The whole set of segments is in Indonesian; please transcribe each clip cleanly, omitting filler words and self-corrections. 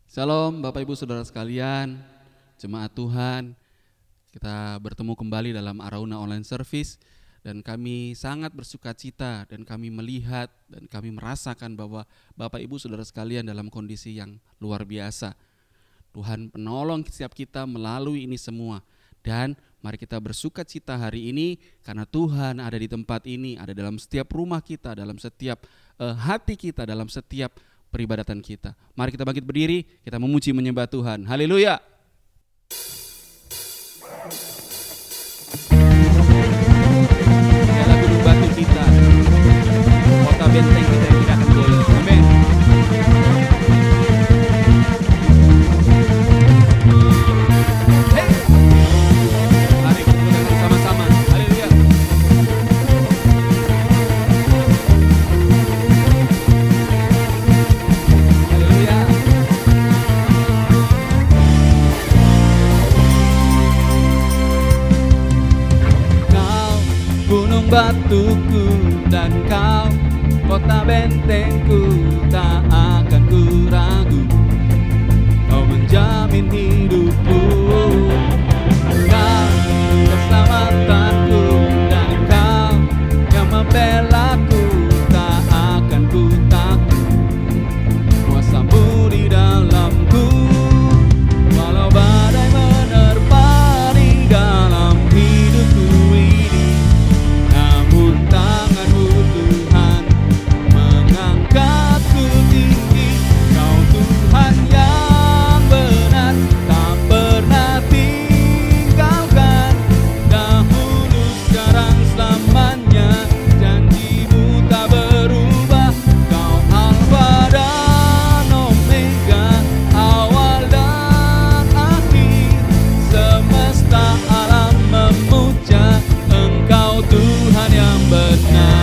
Shalom Bapak Ibu Saudara sekalian, jemaat Tuhan. Kita bertemu kembali dalam Arauna Online Service dan kami sangat bersuka cita dan kami melihat dan kami merasakan bahwa Bapak Ibu Saudara sekalian dalam kondisi yang luar biasa. Tuhan penolong setiap kita melalui ini semua. Dan mari kita bersuka cita hari ini karena Tuhan ada di tempat ini, ada dalam setiap rumah kita, dalam setiap hati kita, dalam setiap peribadatan kita. Mari kita bangkit berdiri, kita memuji menyembah Tuhan. Haleluya. Lagu batu kita, kota benteng kita yang tidak akan goyah. Amin. Mari kita bersama-sama. Haleluya. Batuku dan kau, kota bentengku, tak akan ku ragu. Kau menjamin hidupku, kau keselamatanku, dan kau yang membelaku, tak akan ku takut. Kuasamu di dalamku, walau badai menerpa di dalam hidupku ini. Tanganmu Tuhan mengangkatku tinggi. Kau Tuhan yang benar, tak pernah tinggalkan. Dahulu, sekarang, selamanya, janjimu tak berubah. Kau Alfa dan Omega, awal dan akhir. Semesta alam memuja Engkau Tuhan yang benar.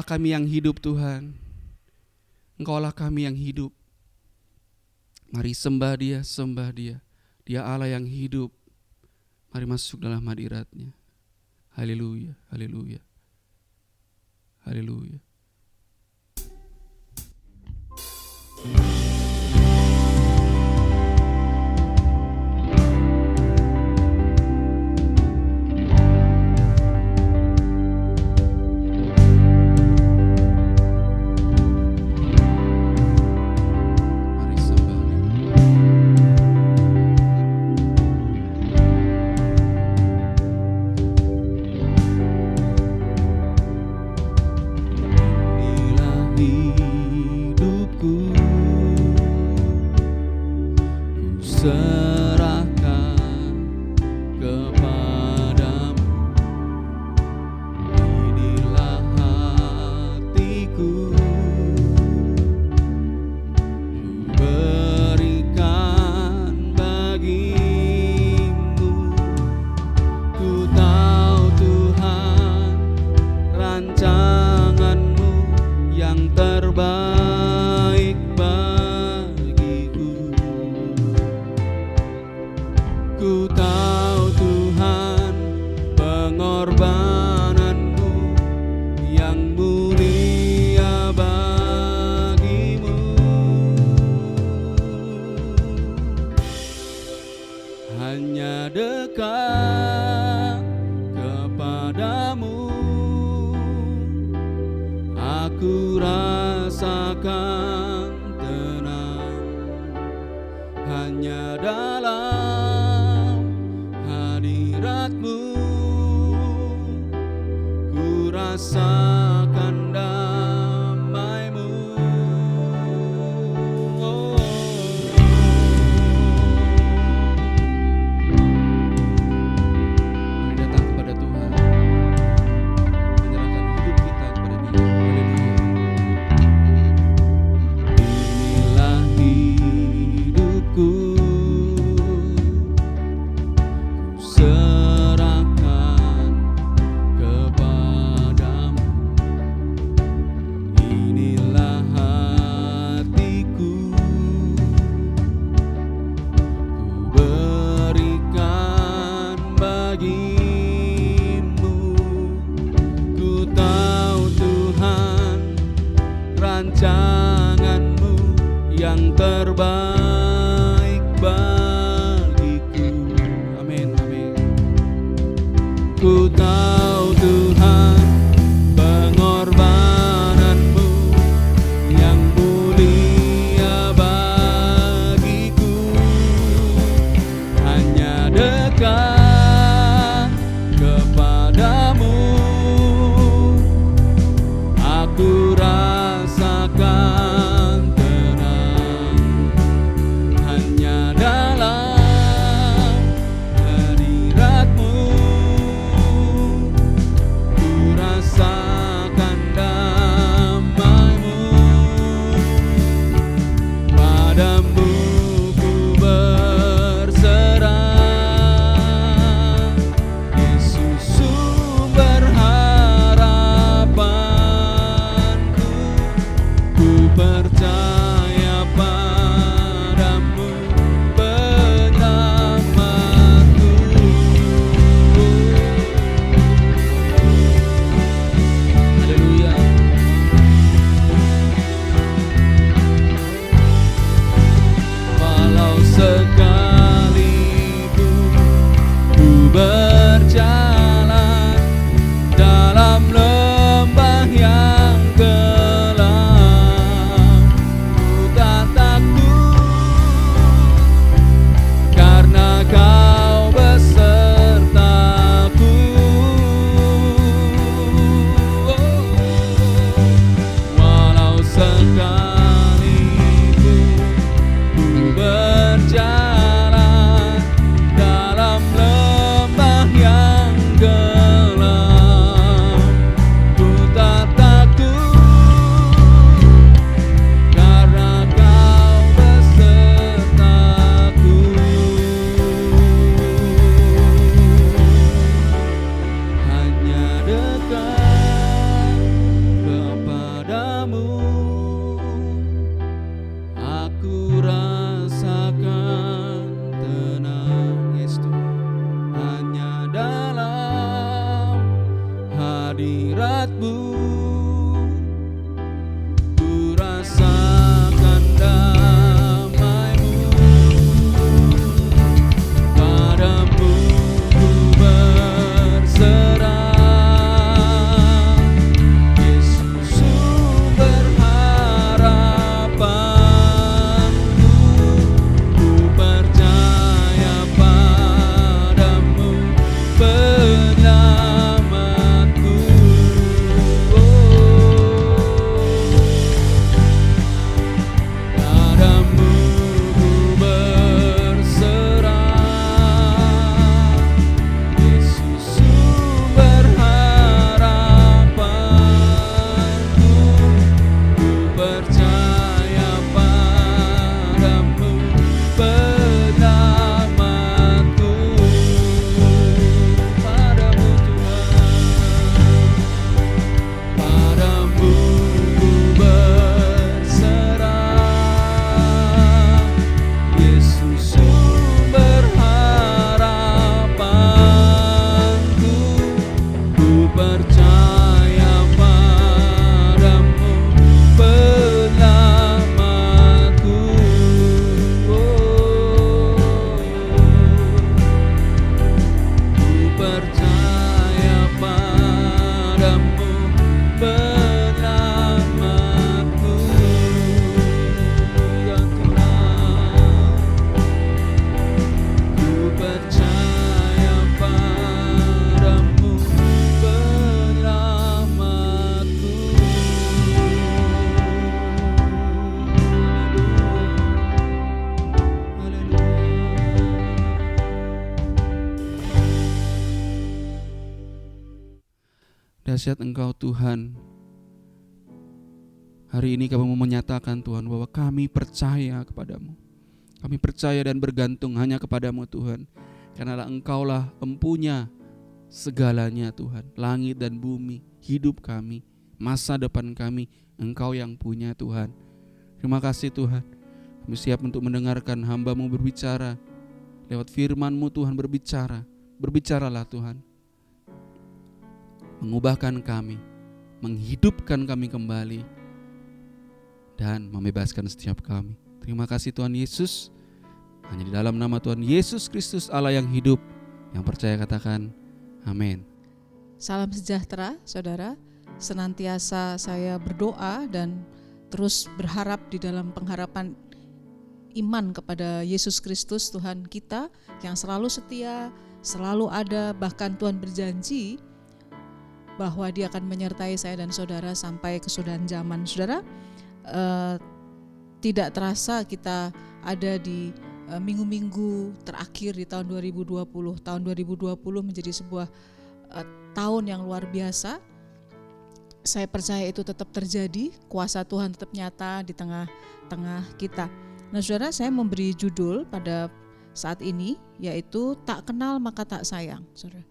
Kami yang hidup Tuhan, Engkaulah kami yang hidup. Mari sembah Dia, sembah Dia. Dia Allah yang hidup. Mari masuk dalam hadirat-Nya. Haleluya, haleluya, haleluya. hadirat-Mu. Ku rasakan damai-Mu, padamu ku berserah. Yesus sumber harapanku, ku percaya padamu penyelamatku. Padamu ku berserah. Yesus sumber harapanku, ku percaya padamu penyelamatku. Padamu Tuhan, padamu ku berserah. Yesus sumber harapanku, ku percaya padamu penyelamatku. Ku percaya padamu penyelamatku. Ya Tuhan, ku percaya padamu penyelamatku. Dahsyat Engkau Tuhan. Hari ini kami mau menyatakan Tuhan bahwa kami percaya kepadamu. Kami percaya dan bergantung hanya kepadamu Tuhan. Karena Engkaulah empunya segalanya Tuhan. Langit dan bumi, hidup kami, masa depan kami, Engkau yang punya Tuhan. Terima kasih Tuhan. Kami siap untuk mendengarkan hamba-Mu berbicara. Lewat firman-Mu Tuhan berbicara. Berbicaralah Tuhan. Mengubahkan kami, menghidupkan kami kembali, dan membebaskan setiap kami. Terima kasih Tuhan Yesus. Hanya di dalam nama Tuhan Yesus Kristus Allah yang hidup, yang percaya katakan amin. Salam sejahtera saudara. Senantiasa saya berdoa dan terus berharap di dalam pengharapan iman kepada Yesus Kristus Tuhan kita yang selalu setia, selalu ada, bahkan Tuhan berjanji bahwa Dia akan menyertai saya dan saudara sampai kesudahan zaman. Saudara, tidak terasa kita ada di minggu-minggu terakhir di tahun 2020. Tahun 2020 menjadi sebuah tahun yang luar biasa. Saya percaya itu tetap terjadi, kuasa Tuhan tetap nyata di tengah-tengah kita. Nah saudara, saya memberi judul pada saat ini yaitu tak kenal maka tak sayang. Saudara,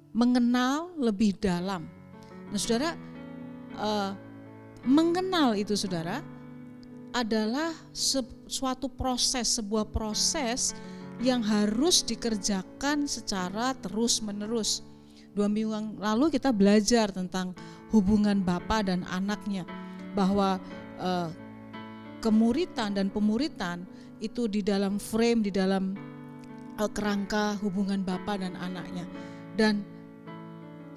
mengenal lebih dalam. Nah saudara, mengenal itu saudara adalah suatu proses, sebuah proses yang harus dikerjakan secara terus menerus. 2 minggu yang lalu kita belajar tentang hubungan bapa dan anaknya, bahwa kemuritan dan pemuritan itu di dalam frame, di dalam kerangka hubungan bapa dan anaknya. Dan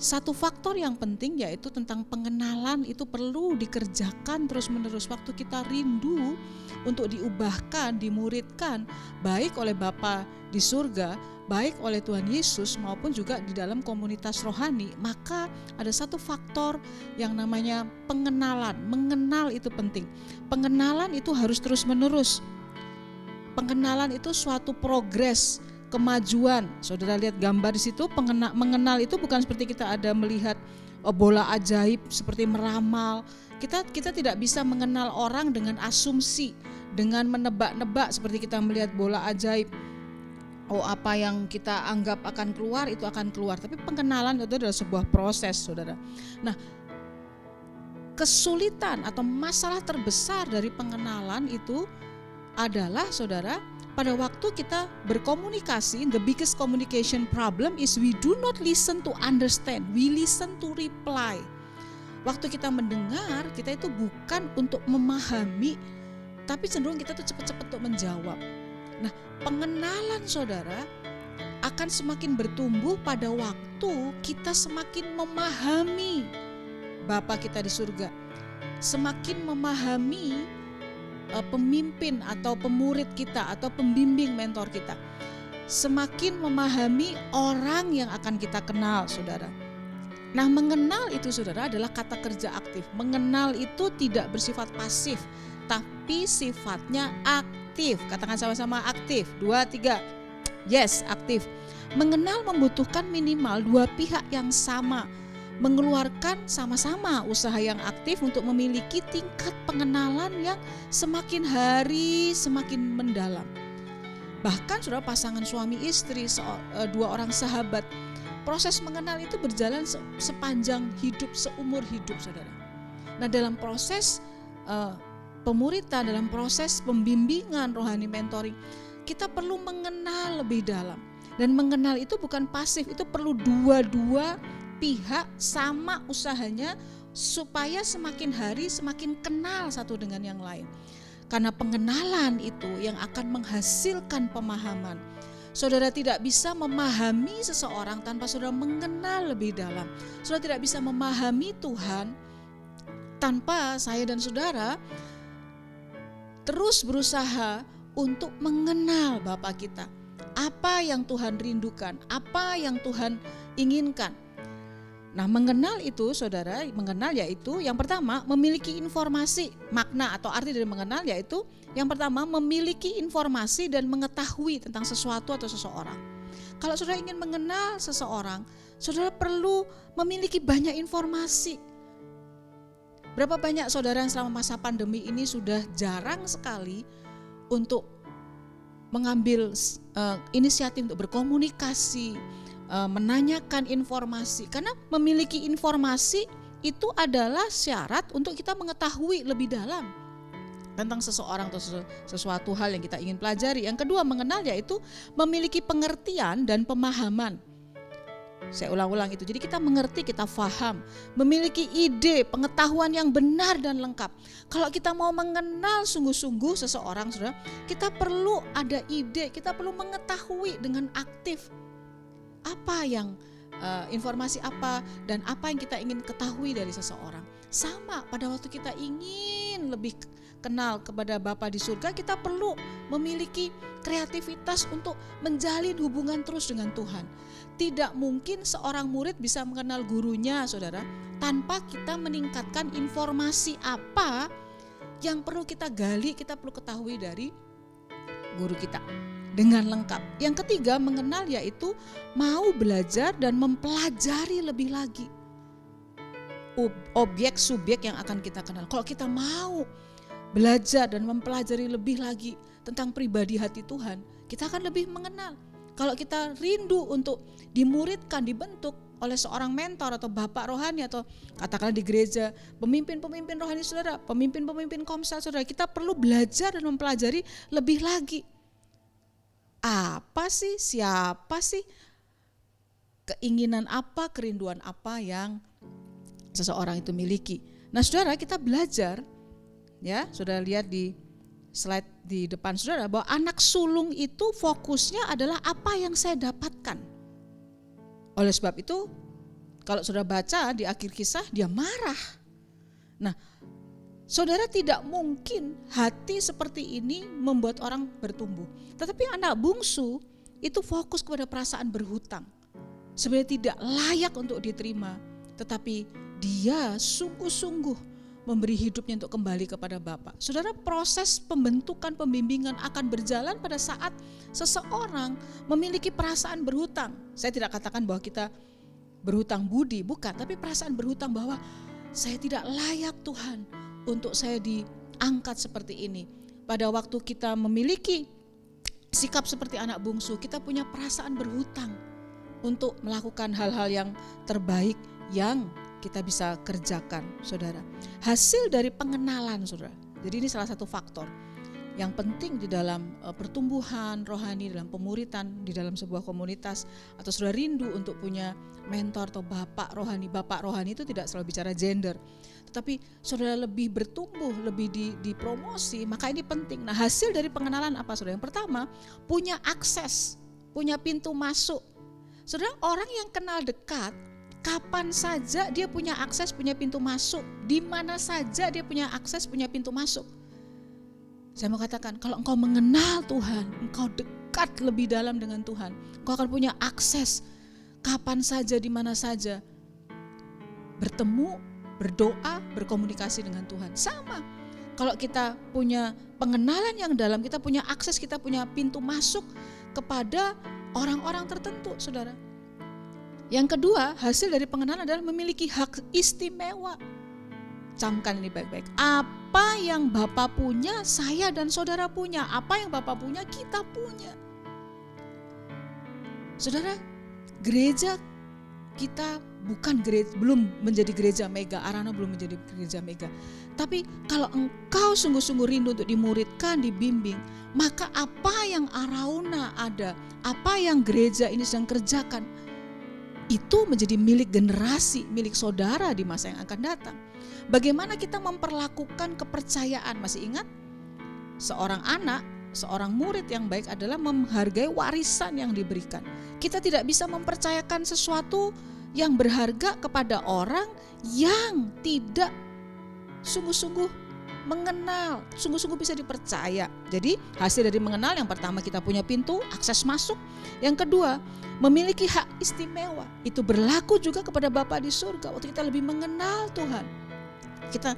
satu faktor yang penting yaitu tentang pengenalan itu perlu dikerjakan terus-menerus. Waktu kita rindu untuk diubahkan, dimuridkan baik oleh Bapa di surga, baik oleh Tuhan Yesus maupun juga di dalam komunitas rohani, maka ada satu faktor yang namanya pengenalan. Mengenal itu penting. Pengenalan itu harus terus-menerus. Pengenalan itu suatu progres, kemajuan. Saudara lihat gambar di situ, mengenal itu bukan seperti kita ada melihat bola ajaib seperti meramal. Kita tidak bisa mengenal orang dengan asumsi, dengan menebak-nebak seperti kita melihat bola ajaib. Oh, apa yang kita anggap akan keluar itu akan keluar. Tapi pengenalan itu adalah sebuah proses, saudara. Nah, kesulitan atau masalah terbesar dari pengenalan itu adalah saudara, pada waktu kita berkomunikasi, the biggest communication problem is we do not listen to understand, we listen to reply. Waktu kita mendengar, kita itu bukan untuk memahami, tapi cenderung kita tuh cepat-cepat untuk menjawab. Nah, pengenalan saudara akan semakin bertumbuh pada waktu kita semakin memahami Bapa kita di surga, semakin memahami pemimpin atau pemurid kita atau pembimbing mentor kita, semakin memahami orang yang akan kita kenal, saudara. Nah, mengenal itu saudara adalah kata kerja aktif. Mengenal itu tidak bersifat pasif, tapi sifatnya aktif. Katakan sama-sama, aktif. 2, 3. Yes, aktif. Mengenal membutuhkan minimal dua pihak yang sama, mengeluarkan sama-sama usaha yang aktif untuk memiliki tingkat pengenalan yang semakin hari semakin mendalam. Bahkan saudara, pasangan suami istri, dua orang sahabat, proses mengenal itu berjalan sepanjang hidup, seumur hidup saudara. Nah, dalam proses pemuritan, dalam proses pembimbingan rohani mentoring, kita perlu mengenal lebih dalam. Dan mengenal itu bukan pasif, itu perlu dua-dua pihak sama usahanya supaya semakin hari semakin kenal satu dengan yang lain. Karena pengenalan itu yang akan menghasilkan pemahaman. Saudara tidak bisa memahami seseorang tanpa saudara mengenal lebih dalam. Saudara tidak bisa memahami Tuhan tanpa saya dan saudara terus berusaha untuk mengenal Bapa kita. Apa yang Tuhan rindukan, apa yang Tuhan inginkan. Nah, mengenal itu saudara, mengenal yaitu yang pertama memiliki informasi, makna atau arti dari mengenal yaitu yang pertama memiliki informasi dan mengetahui tentang sesuatu atau seseorang. Kalau saudara ingin mengenal seseorang, saudara perlu memiliki banyak informasi. Berapa banyak saudara yang selama masa pandemi ini sudah jarang sekali untuk mengambil inisiatif untuk berkomunikasi, menanyakan informasi, karena memiliki informasi itu adalah syarat untuk kita mengetahui lebih dalam tentang seseorang atau sesuatu hal yang kita ingin pelajari. Yang kedua, mengenal yaitu memiliki pengertian dan pemahaman. Saya ulang-ulang itu. Jadi kita mengerti, kita faham, memiliki ide, pengetahuan yang benar dan lengkap. Kalau kita mau mengenal sungguh-sungguh seseorang, saudara, kita perlu ada ide, kita perlu mengetahui dengan aktif apa yang informasi apa dan apa yang kita ingin ketahui dari seseorang. Sama pada waktu kita ingin lebih kenal kepada Bapa di surga, kita perlu memiliki kreativitas untuk menjalin hubungan terus dengan Tuhan. Tidak mungkin seorang murid bisa mengenal gurunya, saudara, tanpa kita meningkatkan informasi apa yang perlu kita gali, kita perlu ketahui dari guru kita dengan lengkap. Yang ketiga, mengenal yaitu mau belajar dan mempelajari lebih lagi objek subjek yang akan kita kenal. Kalau kita mau belajar dan mempelajari lebih lagi tentang pribadi hati Tuhan, kita akan lebih mengenal. Kalau kita rindu untuk dimuridkan, dibentuk oleh seorang mentor atau bapak rohani atau katakanlah di gereja, pemimpin-pemimpin rohani saudara, pemimpin-pemimpin komsel saudara, kita perlu belajar dan mempelajari lebih lagi. Apa sih, siapa sih, keinginan apa, kerinduan apa yang seseorang itu miliki. Nah saudara, kita belajar, ya saudara lihat di slide di depan saudara, bahwa anak sulung itu fokusnya adalah apa yang saya dapatkan. Oleh sebab itu, kalau saudara baca di akhir kisah, dia marah. Nah, saudara, tidak mungkin hati seperti ini membuat orang bertumbuh. Tetapi anak bungsu itu fokus kepada perasaan berhutang. Sebenarnya tidak layak untuk diterima, tetapi dia sungguh-sungguh memberi hidupnya untuk kembali kepada Bapa. Saudara, proses pembentukan pembimbingan akan berjalan pada saat seseorang memiliki perasaan berhutang. Saya tidak katakan bahwa kita berhutang budi, bukan, tapi perasaan berhutang bahwa saya tidak layak Tuhan untuk saya diangkat seperti ini. Pada waktu kita memiliki sikap seperti anak bungsu, kita punya perasaan berhutang untuk melakukan hal-hal yang terbaik yang kita bisa kerjakan, saudara. Hasil dari pengenalan, saudara. Jadi ini salah satu faktor. yang penting di dalam pertumbuhan rohani, dalam pemuritan, di dalam sebuah komunitas, atau saudara rindu untuk punya mentor atau bapak rohani itu tidak selalu bicara gender, tetapi saudara lebih bertumbuh, lebih dipromosi, maka ini penting. Nah, hasil dari pengenalan apa saudara? Yang pertama, punya akses, punya pintu masuk. Saudara, orang yang kenal dekat, kapan saja dia punya akses, punya pintu masuk, di mana saja dia punya akses, punya pintu masuk. Saya mau katakan, kalau engkau mengenal Tuhan, engkau dekat lebih dalam dengan Tuhan, engkau akan punya akses kapan saja, di mana saja, bertemu, berdoa, berkomunikasi dengan Tuhan. Sama, kalau kita punya pengenalan yang dalam, kita punya akses, kita punya pintu masuk kepada orang-orang tertentu, saudara. Yang kedua, hasil dari pengenalan adalah memiliki hak istimewa. Camkan ini baik-baik. Apa yang Bapak punya, saya dan saudara punya. Apa yang Bapak punya, kita punya. Saudara, gereja kita belum menjadi gereja mega, Arana belum menjadi gereja mega. Tapi kalau engkau sungguh-sungguh rindu untuk dimuridkan, dibimbing, maka apa yang Arauna ada, apa yang gereja ini sedang kerjakan, itu menjadi milik generasi, milik saudara di masa yang akan datang. Bagaimana kita memperlakukan kepercayaan? Masih ingat? Seorang anak, seorang murid yang baik adalah menghargai warisan yang diberikan. Kita tidak bisa mempercayakan sesuatu yang berharga kepada orang yang tidak sungguh-sungguh mengenal, sungguh-sungguh bisa dipercaya. Jadi hasil dari mengenal, yang pertama kita punya pintu, akses masuk. Yang kedua, memiliki hak istimewa. Itu berlaku juga kepada Bapa di surga. Waktu kita lebih mengenal Tuhan, kita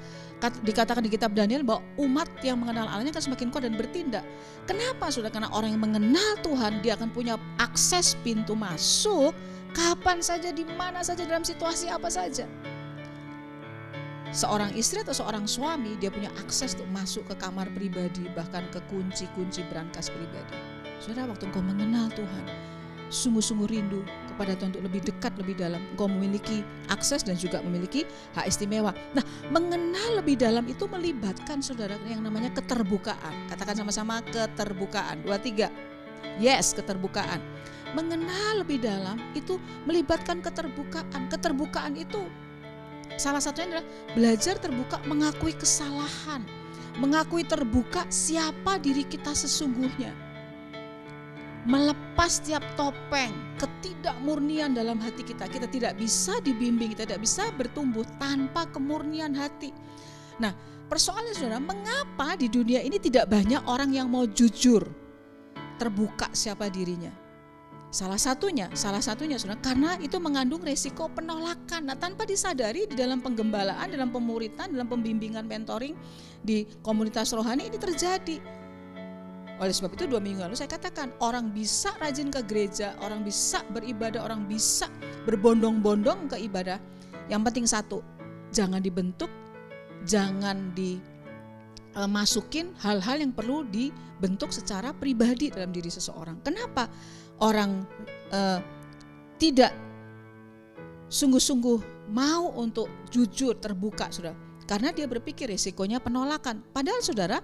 dikatakan di kitab Daniel bahwa umat yang mengenal Allahnya akan semakin kuat dan bertindak. Kenapa? Sudah, karena orang yang mengenal Tuhan, dia akan punya akses pintu masuk kapan saja, di mana saja, dalam situasi apa saja. Seorang istri atau seorang suami, dia punya akses untuk masuk ke kamar pribadi, bahkan ke kunci-kunci brankas pribadi. Saudara, waktu engkau mengenal Tuhan, sungguh-sungguh rindu kepada Tuhan untuk lebih dekat, lebih dalam, engkau memiliki akses dan juga memiliki hak istimewa. Nah, mengenal lebih dalam itu melibatkan saudara yang namanya keterbukaan. Katakan sama-sama, keterbukaan. 2, 3. Yes, keterbukaan. Mengenal lebih dalam itu melibatkan keterbukaan. Keterbukaan itu salah satunya adalah belajar terbuka, mengakui kesalahan, mengakui terbuka siapa diri kita sesungguhnya. Melepas setiap topeng ketidakmurnian dalam hati kita. Kita tidak bisa dibimbing, kita tidak bisa bertumbuh tanpa kemurnian hati. Nah, persoalannya saudara, mengapa di dunia ini tidak banyak orang yang mau jujur, terbuka siapa dirinya? Salah satunya saudara, karena itu mengandung resiko penolakan. Nah, tanpa disadari di dalam penggembalaan, dalam pemuritan, dalam pembimbingan, mentoring di komunitas rohani ini terjadi. Oleh sebab itu 2 minggu lalu saya katakan, orang bisa rajin ke gereja, orang bisa beribadah, orang bisa berbondong-bondong ke ibadah. Yang penting satu, jangan dibentuk, jangan dimasukin hal-hal yang perlu dibentuk secara pribadi dalam diri seseorang. Kenapa orang tidak sungguh-sungguh mau untuk jujur, terbuka, saudara? Karena dia berpikir risikonya penolakan. Padahal saudara,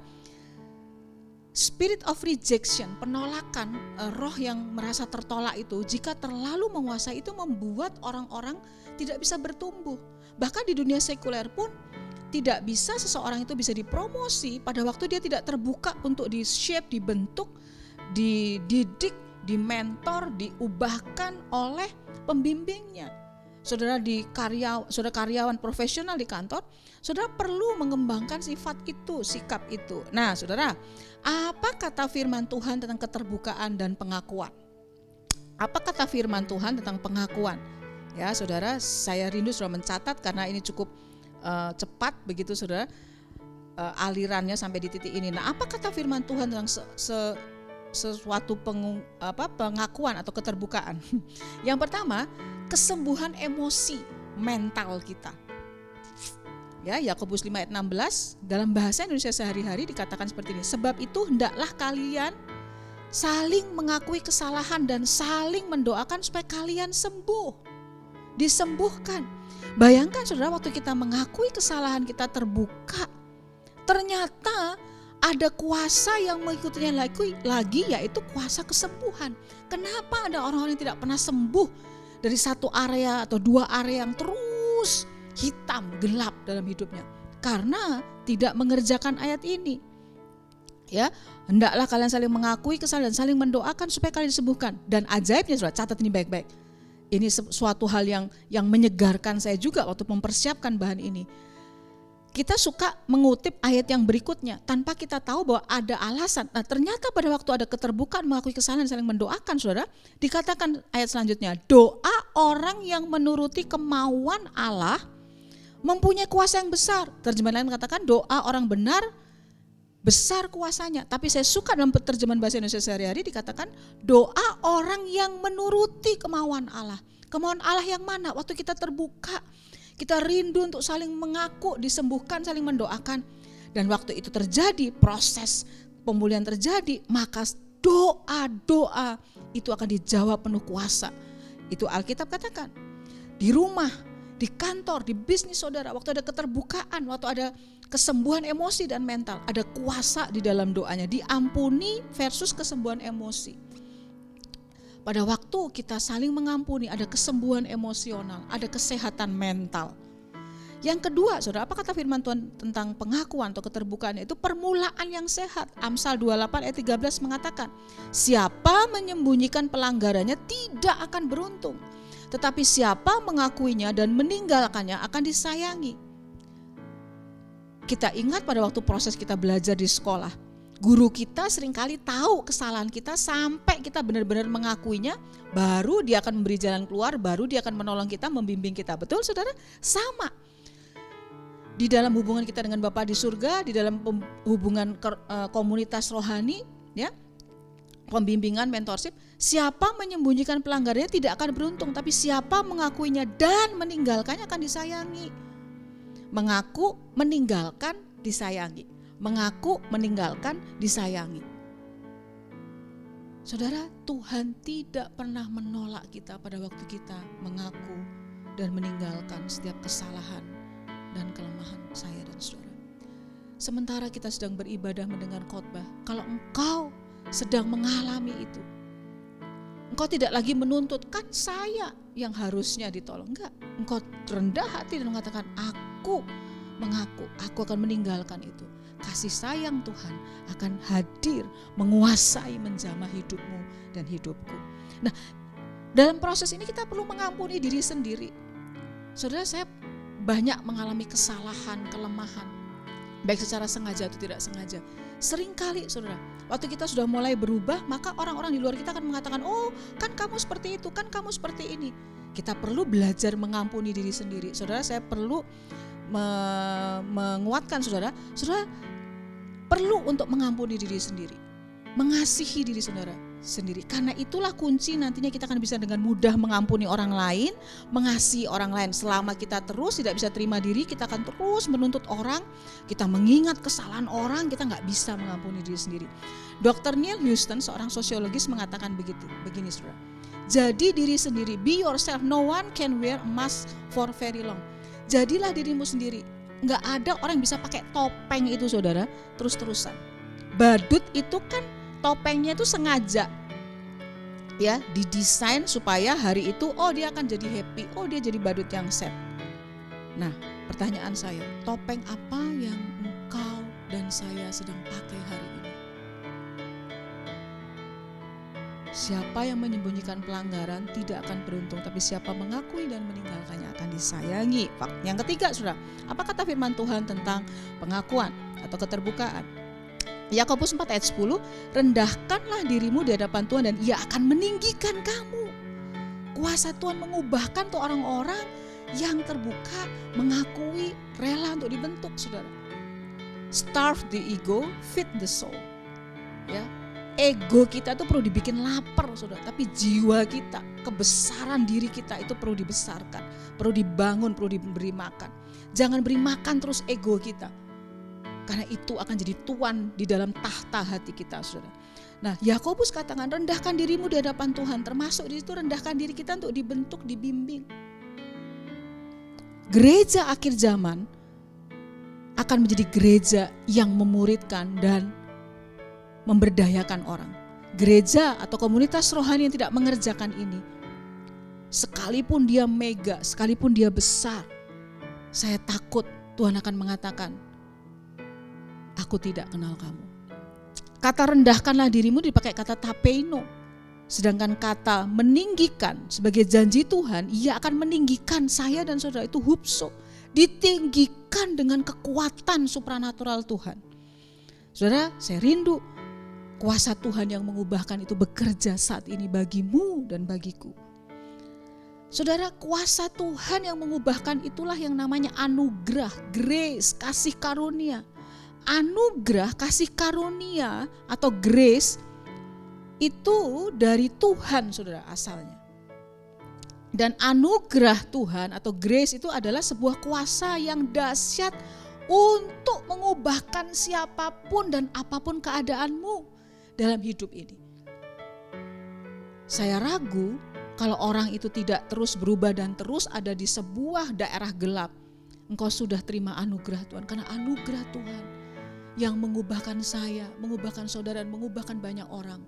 spirit of rejection, penolakan, roh yang merasa tertolak itu jika terlalu menguasai itu membuat orang-orang tidak bisa bertumbuh. Bahkan di dunia sekuler pun tidak bisa seseorang itu bisa dipromosi pada waktu dia tidak terbuka untuk di-shape, dibentuk, dididik, dimentor, diubahkan oleh pembimbingnya. Saudara saudara karyawan profesional di kantor, saudara perlu mengembangkan sifat itu, sikap itu. Nah, saudara, apa kata firman Tuhan tentang keterbukaan dan pengakuan? Apa kata firman Tuhan tentang pengakuan? Ya, saudara, saya rindu saudara mencatat karena ini cukup cepat begitu, saudara, alirannya sampai di titik ini. Nah, apa kata firman Tuhan tentang sesuatu pengakuan atau keterbukaan? Yang pertama, kesembuhan emosi mental kita. Ya, Yakobus 5 ayat 16 dalam bahasa Indonesia sehari-hari dikatakan seperti ini. Sebab itu hendaklah kalian saling mengakui kesalahan dan saling mendoakan supaya kalian sembuh, disembuhkan. Bayangkan saudara, waktu kita mengakui kesalahan, kita terbuka, ternyata ada kuasa yang mengikutinya lagi yaitu kuasa kesembuhan. Kenapa ada orang-orang yang tidak pernah sembuh dari satu area atau dua area yang terus hitam, gelap dalam hidupnya? Karena tidak mengerjakan ayat ini. Ya, hendaklah kalian saling mengakui kesalahan dan saling mendoakan supaya kalian disembuhkan. Dan ajaibnya, saudara, catat ini baik-baik. Ini suatu hal yang menyegarkan saya juga waktu mempersiapkan bahan ini. Kita suka mengutip ayat yang berikutnya tanpa kita tahu bahwa ada alasan. Nah, ternyata pada waktu ada keterbukaan mengakui kesalahan saling mendoakan, saudara, dikatakan ayat selanjutnya, doa orang yang menuruti kemauan Allah mempunyai kuasa yang besar. Terjemahan lain katakan doa orang benar besar kuasanya. Tapi saya suka dalam terjemahan bahasa Indonesia sehari-hari dikatakan doa orang yang menuruti kemauan Allah. Kemauan Allah yang mana? Waktu kita terbuka, kita rindu untuk saling mengaku, disembuhkan, saling mendoakan. Dan waktu itu terjadi, proses pemulihan terjadi, maka doa-doa itu akan dijawab penuh kuasa. Itu Alkitab katakan. Di rumah, di kantor, di bisnis saudara, waktu ada keterbukaan, waktu ada kesembuhan emosi dan mental, ada kuasa di dalam doanya, diampuni versus kesembuhan emosi. Pada waktu kita saling mengampuni, ada kesembuhan emosional, ada kesehatan mental. Yang kedua, saudara, apa kata firman Tuhan tentang pengakuan atau keterbukaan? Itu permulaan yang sehat. Amsal 28 ayat 13 mengatakan, siapa menyembunyikan pelanggarannya tidak akan beruntung, tetapi siapa mengakuinya dan meninggalkannya akan disayangi. Kita ingat pada waktu proses kita belajar di sekolah, guru kita seringkali tahu kesalahan kita sampai kita benar-benar mengakuinya, baru dia akan memberi jalan keluar, baru dia akan menolong kita, membimbing kita. Betul saudara? Sama. Di dalam hubungan kita dengan Bapa di surga, di dalam hubungan komunitas rohani, ya, pembimbingan, mentorship, siapa menyembunyikan pelanggarannya tidak akan beruntung, tapi siapa mengakuinya dan meninggalkannya akan disayangi. Mengaku, meninggalkan, disayangi. Mengaku, meninggalkan, disayangi. Saudara, Tuhan tidak pernah menolak kita pada waktu kita mengaku dan meninggalkan setiap kesalahan dan kelemahan saya dan saudara. Sementara kita sedang beribadah mendengar khotbah, kalau engkau sedang mengalami itu, engkau tidak lagi menuntut, kan saya yang harusnya ditolong. Enggak, engkau rendah hati dan mengatakan, aku mengaku, aku akan meninggalkan itu. Kasih sayang Tuhan akan hadir, menguasai, menjamah hidupmu dan hidupku. Nah, dalam proses ini kita perlu mengampuni diri sendiri. Saudara, saya banyak mengalami kesalahan, kelemahan, baik secara sengaja atau tidak sengaja. Seringkali saudara, waktu kita sudah mulai berubah, maka orang-orang di luar kita akan mengatakan, oh kan kamu seperti itu, kan kamu seperti ini. Kita perlu belajar mengampuni diri sendiri. Saudara, saya perlu menguatkan saudara perlu untuk mengampuni diri sendiri, mengasihi diri saudara sendiri. Karena itulah kunci nantinya kita akan bisa dengan mudah mengampuni orang lain, mengasihi orang lain. Selama kita terus tidak bisa terima diri, kita akan terus menuntut orang, kita mengingat kesalahan orang, kita nggak bisa mengampuni diri sendiri. Dr. Neil Houston, seorang sosiologis, mengatakan begini saudara. Jadi diri sendiri, be yourself, no one can wear a mask for very long. Jadilah dirimu sendiri. Nggak ada orang yang bisa pakai topeng itu saudara terus-terusan. Badut itu kan topengnya itu sengaja ya didesain supaya hari itu dia akan jadi happy, dia jadi badut yang sad. Nah, pertanyaan saya, topeng apa yang engkau dan saya sedang pakai hari ini? Siapa yang menyembunyikan pelanggaran tidak akan beruntung, tapi siapa mengakui dan meninggalkannya akan disayangi. Yang ketiga, saudara, apa kata firman Tuhan tentang pengakuan atau keterbukaan? Yakobus 4 ayat 10, rendahkanlah dirimu di hadapan Tuhan dan Ia akan meninggikan kamu. Kuasa Tuhan mengubahkan tuh orang-orang yang terbuka, mengakui, rela untuk dibentuk, saudara. Starve the ego, feed the soul. Ya. Ego kita itu perlu dibikin lapar saudara, tapi jiwa kita, kebesaran diri kita itu perlu dibesarkan, perlu dibangun, perlu diberi makan. Jangan beri makan terus ego kita, karena itu akan jadi tuan di dalam tahta hati kita saudara. Nah, Yakobus katakan rendahkan dirimu di hadapan Tuhan, termasuk di situ rendahkan diri kita untuk dibentuk, dibimbing. Gereja akhir zaman akan menjadi gereja yang memuridkan dan memberdayakan orang. Gereja atau komunitas rohani yang tidak mengerjakan ini, sekalipun dia mega, sekalipun dia besar, saya takut Tuhan akan mengatakan, aku tidak kenal kamu. Kata rendahkanlah dirimu dipakai kata tapeino. Sedangkan kata meninggikan sebagai janji Tuhan, ia akan meninggikan saya dan saudara itu hupso. Ditinggikan dengan kekuatan supranatural Tuhan. Saudara, saya rindu kuasa Tuhan yang mengubahkan itu bekerja saat ini bagimu dan bagiku. Saudara, kuasa Tuhan yang mengubahkan itulah yang namanya anugerah, grace, kasih karunia. Anugerah, kasih karunia atau grace itu dari Tuhan, saudara, asalnya. Dan anugerah Tuhan atau grace itu adalah sebuah kuasa yang dahsyat untuk mengubahkan siapapun dan apapun keadaanmu dalam hidup ini. Saya ragu kalau orang itu tidak terus berubah dan terus ada di sebuah daerah gelap. Engkau sudah terima anugerah Tuhan, karena anugerah Tuhan yang mengubahkan saya, mengubahkan saudara, dan mengubahkan banyak orang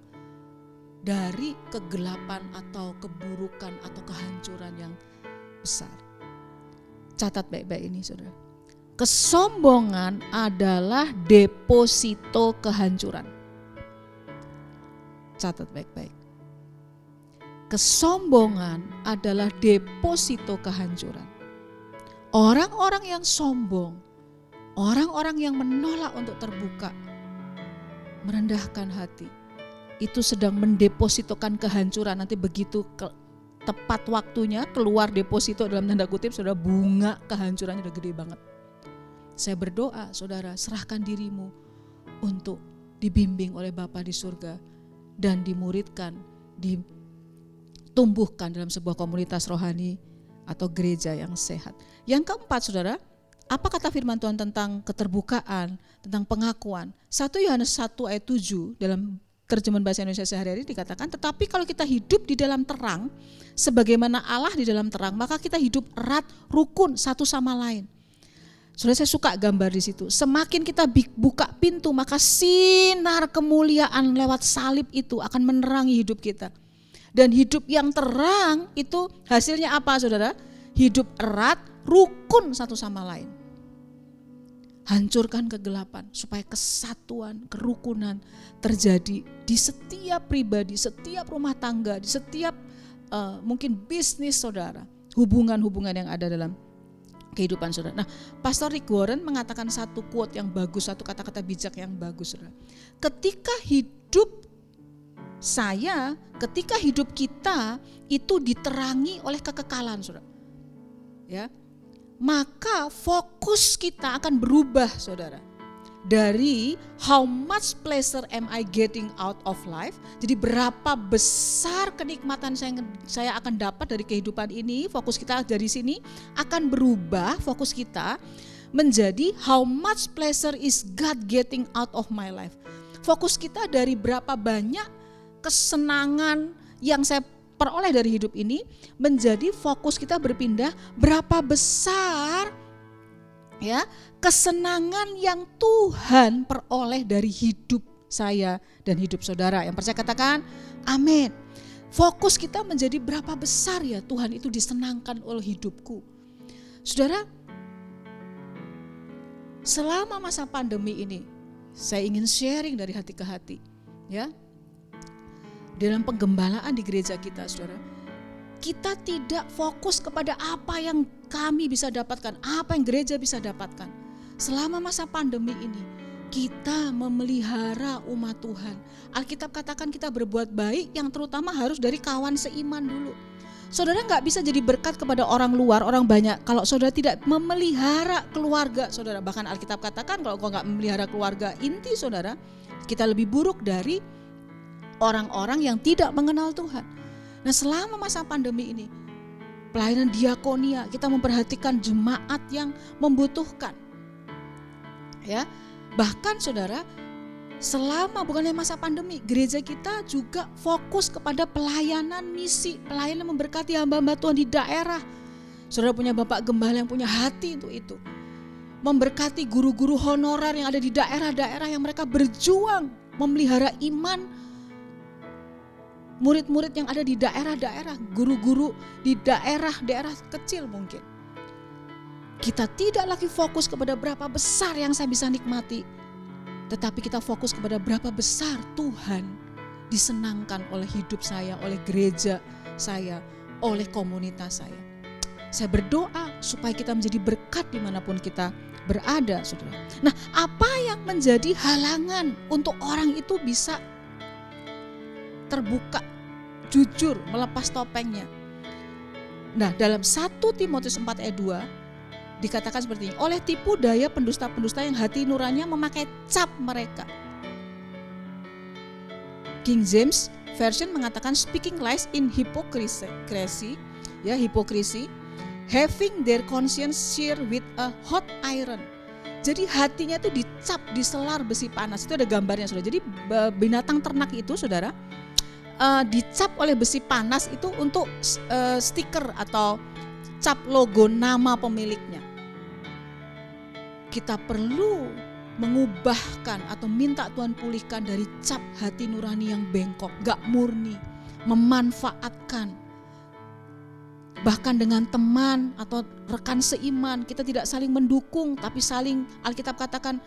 dari kegelapan atau keburukan atau kehancuran yang besar. Catat baik-baik ini, saudara. Kesombongan adalah deposito kehancuran. Catat baik-baik. Kesombongan adalah deposito kehancuran. Orang-orang yang sombong, orang-orang yang menolak untuk terbuka, merendahkan hati, itu sedang mendepositokan kehancuran. Nanti begitu tepat waktunya keluar deposito dalam tanda kutip, saudara, bunga kehancurannya udah gede banget. Saya berdoa, saudara, serahkan dirimu untuk dibimbing oleh Bapa di surga dan dimuridkan, ditumbuhkan dalam sebuah komunitas rohani atau gereja yang sehat. Yang keempat, saudara, apa kata firman Tuhan tentang keterbukaan, tentang pengakuan? 1 Yohanes 1 ayat 7 dalam terjemahan bahasa Indonesia sehari-hari dikatakan, tetapi kalau kita hidup di dalam terang, sebagaimana Allah di dalam terang, maka kita hidup erat, rukun satu sama lain. Saudara, saya suka gambar di situ. Semakin kita buka pintu, maka sinar kemuliaan lewat salib itu akan menerangi hidup kita. Dan hidup yang terang itu hasilnya apa, saudara? Hidup erat, rukun satu sama lain. Hancurkan kegelapan supaya kesatuan, kerukunan terjadi di setiap pribadi, setiap rumah tangga, di setiap mungkin bisnis saudara, hubungan-hubungan yang ada dalam kehidupan saudara. Nah, Pastor Rick Warren mengatakan satu quote yang bagus, satu kata-kata bijak yang bagus, saudara. Ketika hidup kita itu diterangi oleh kekekalan, saudara, ya, maka fokus kita akan berubah, saudara, dari how much pleasure am I getting out of life, jadi berapa besar kenikmatan saya akan dapat dari kehidupan ini. Fokus kita dari sini akan berubah, fokus kita menjadi how much pleasure is God getting out of my life. Fokus kita dari berapa banyak kesenangan yang saya peroleh dari hidup ini, menjadi fokus kita berpindah berapa besar ya kesenangan yang Tuhan peroleh dari hidup saya dan hidup saudara. Yang percaya katakan amin. Fokus kita menjadi berapa besar ya Tuhan itu disenangkan oleh hidupku. Saudara, selama masa pandemi ini saya ingin sharing dari hati ke hati, ya. Dalam penggembalaan di gereja kita, saudara, kita tidak fokus kepada apa yang kami bisa dapatkan, apa yang gereja bisa dapatkan. Selama masa pandemi ini, kita memelihara umat Tuhan. Alkitab katakan kita berbuat baik yang terutama harus dari kawan seiman dulu. Saudara gak bisa jadi berkat kepada orang luar, orang banyak, kalau saudara tidak memelihara keluarga saudara. Bahkan Alkitab katakan kalau kau gak memelihara keluarga inti saudara, kita lebih buruk dari orang-orang yang tidak mengenal Tuhan. Nah, selama masa pandemi ini, pelayanan diakonia, kita memperhatikan jemaat yang membutuhkan. Ya, bahkan saudara, selama bukan hanya masa pandemi, gereja kita juga fokus kepada pelayanan misi, pelayanan memberkati hamba-hamba Tuhan di daerah. Saudara punya Bapak Gembala yang punya hati untuk itu. memberkati guru-guru honorer yang ada di daerah-daerah yang mereka berjuang memelihara iman, murid-murid yang ada di daerah-daerah, guru-guru di daerah-daerah kecil mungkin. Kita tidak lagi fokus kepada berapa besar yang saya bisa nikmati, tetapi kita fokus kepada berapa besar Tuhan disenangkan oleh hidup saya, oleh gereja saya, oleh komunitas saya. Saya berdoa supaya kita menjadi berkat dimanapun kita berada, saudara. Nah, apa yang menjadi halangan untuk orang itu bisa terbuka, jujur, melepas topengnya? Nah, dalam 1 Timotius 4 ayat 2 dikatakan seperti ini, oleh tipu daya pendusta-pendusta yang hati nuraninya memakai cap mereka. King James Version mengatakan speaking lies in hypocrisy, having their conscience seared with a hot iron. Jadi hatinya itu dicap, diselar besi panas. Itu ada gambarnya, saudara. Jadi binatang ternak itu, saudara, dicap oleh besi panas itu untuk stiker atau cap logo nama pemiliknya. Kita perlu mengubahkan atau minta Tuhan pulihkan dari cap hati nurani yang bengkok, gak murni, memanfaatkan. Bahkan dengan teman atau rekan seiman, kita tidak saling mendukung, tapi saling, Alkitab katakan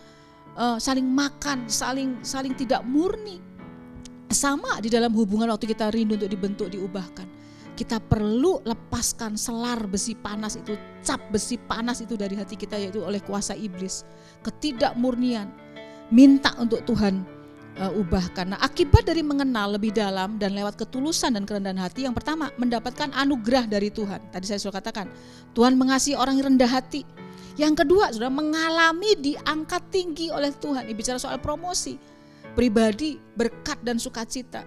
saling makan, saling tidak murni. Sama di dalam hubungan waktu kita rindu untuk dibentuk, diubahkan. Kita perlu lepaskan selar besi panas itu, cap besi panas itu dari hati kita, yaitu oleh kuasa iblis. Ketidakmurnian, minta untuk Tuhan ubahkan. Nah, akibat dari mengenal lebih dalam dan lewat ketulusan dan kerendahan hati, yang pertama mendapatkan anugerah dari Tuhan. Tadi saya sudah katakan, Tuhan mengasihi orang yang rendah hati. Yang kedua, sudah mengalami diangkat tinggi oleh Tuhan. Ini bicara soal promosi pribadi, berkat dan sukacita.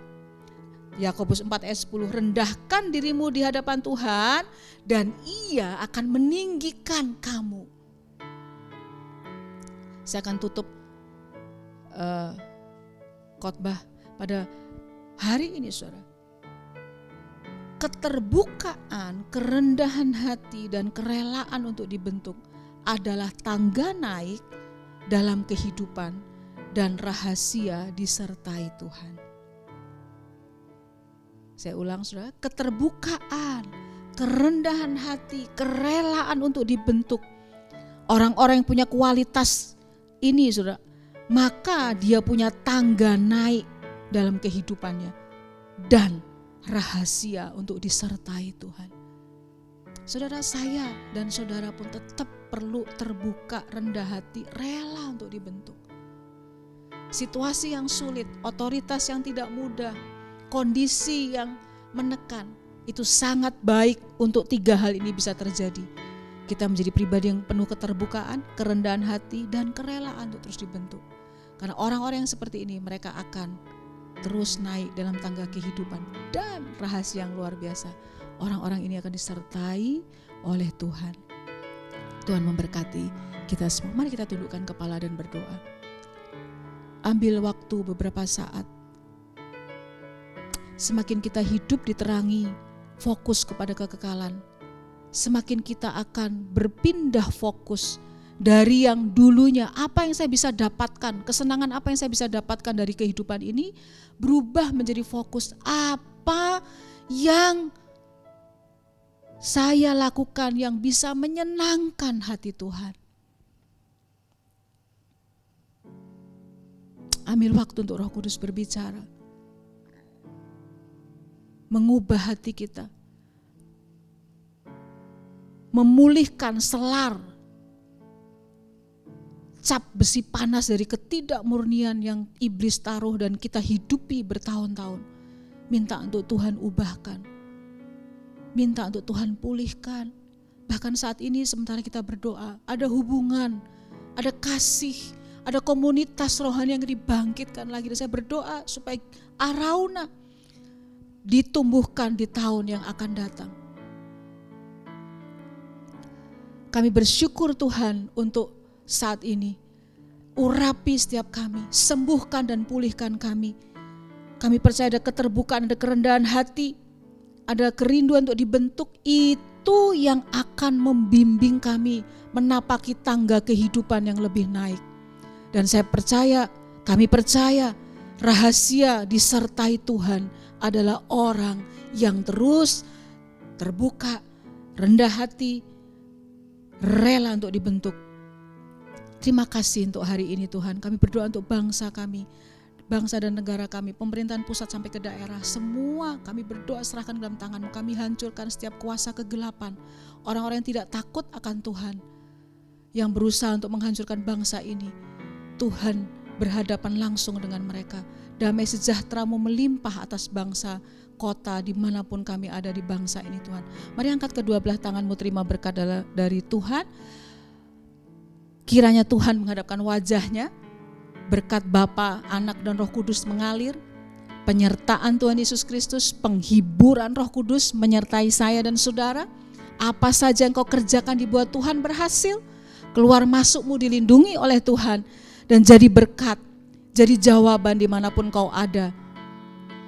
Yakobus 4 ayat 10, rendahkan dirimu di hadapan Tuhan dan Ia akan meninggikan kamu. Saya akan tutup khotbah pada hari ini, saudara. Keterbukaan, kerendahan hati dan kerelaan untuk dibentuk adalah tangga naik dalam kehidupan dan rahasia disertai Tuhan. Saya ulang, saudara, keterbukaan, kerendahan hati, kerelaan untuk dibentuk. Orang-orang yang punya kualitas ini, saudara, maka dia punya tangga naik dalam kehidupannya dan rahasia untuk disertai Tuhan. Saudara, saya dan saudara pun tetap perlu terbuka, rendah hati, rela untuk dibentuk. Situasi yang sulit, otoritas yang tidak mudah, kondisi yang menekan, itu sangat baik untuk 3 hal ini bisa terjadi. Kita menjadi pribadi yang penuh keterbukaan, kerendahan hati, dan kerelaan untuk terus dibentuk. Karena orang-orang yang seperti ini, mereka akan terus naik dalam tangga kehidupan. Dan rahasia yang luar biasa, orang-orang ini akan disertai oleh Tuhan. Tuhan memberkati kita semua. Mari kita tundukkan kepala dan berdoa. Ambil waktu beberapa saat. Semakin kita hidup diterangi fokus kepada kekekalan, semakin kita akan berpindah fokus dari yang dulunya apa yang saya bisa dapatkan, kesenangan apa yang saya bisa dapatkan dari kehidupan ini, berubah menjadi fokus apa yang saya lakukan yang bisa menyenangkan hati Tuhan. Ambil waktu untuk Roh Kudus berbicara, mengubah hati kita, memulihkan selar cap besi panas dari ketidakmurnian yang iblis taruh dan kita hidupi bertahun-tahun. Minta untuk Tuhan ubahkan, minta untuk Tuhan pulihkan. Bahkan saat ini sementara kita berdoa, ada hubungan, ada kasih, ada komunitas rohani yang dibangkitkan lagi. Dan saya berdoa supaya Arauna ditumbuhkan di tahun yang akan datang. Kami bersyukur Tuhan untuk saat ini. Urapi setiap kami, sembuhkan dan pulihkan kami. Kami percaya ada keterbukaan, ada kerendahan hati, ada kerinduan untuk dibentuk. Itu itu yang akan membimbing kami menapaki tangga kehidupan yang lebih naik. Dan kami percaya rahasia disertai Tuhan adalah orang yang terus terbuka, rendah hati, rela untuk dibentuk. Terima kasih untuk hari ini Tuhan. Kami berdoa untuk bangsa kami, bangsa dan negara kami, pemerintahan pusat sampai ke daerah. Semua kami berdoa serahkan dalam tangan-Mu. Kami hancurkan setiap kuasa kegelapan. Orang-orang yang tidak takut akan Tuhan, yang berusaha untuk menghancurkan bangsa ini. Tuhan berhadapan langsung dengan mereka. Damai sejahtera-Mu melimpah atas bangsa, kota, dimanapun kami ada di bangsa ini Tuhan. Mari angkat kedua belah tangan-Mu, terima berkat dari Tuhan. Kiranya Tuhan menghadapkan wajah-Nya, berkat Bapa, Anak dan Roh Kudus mengalir, penyertaan Tuhan Yesus Kristus, penghiburan Roh Kudus menyertai saya dan saudara. Apa saja yang kau kerjakan dibuat Tuhan berhasil, keluar masukmu dilindungi oleh Tuhan, dan jadi berkat, jadi jawaban dimanapun kau ada.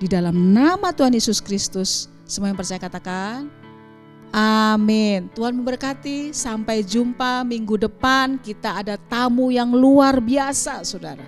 Di dalam nama Tuhan Yesus Kristus, semua yang percaya katakan amin. Tuhan memberkati. Sampai jumpa minggu depan. Kita ada tamu yang luar biasa, saudara.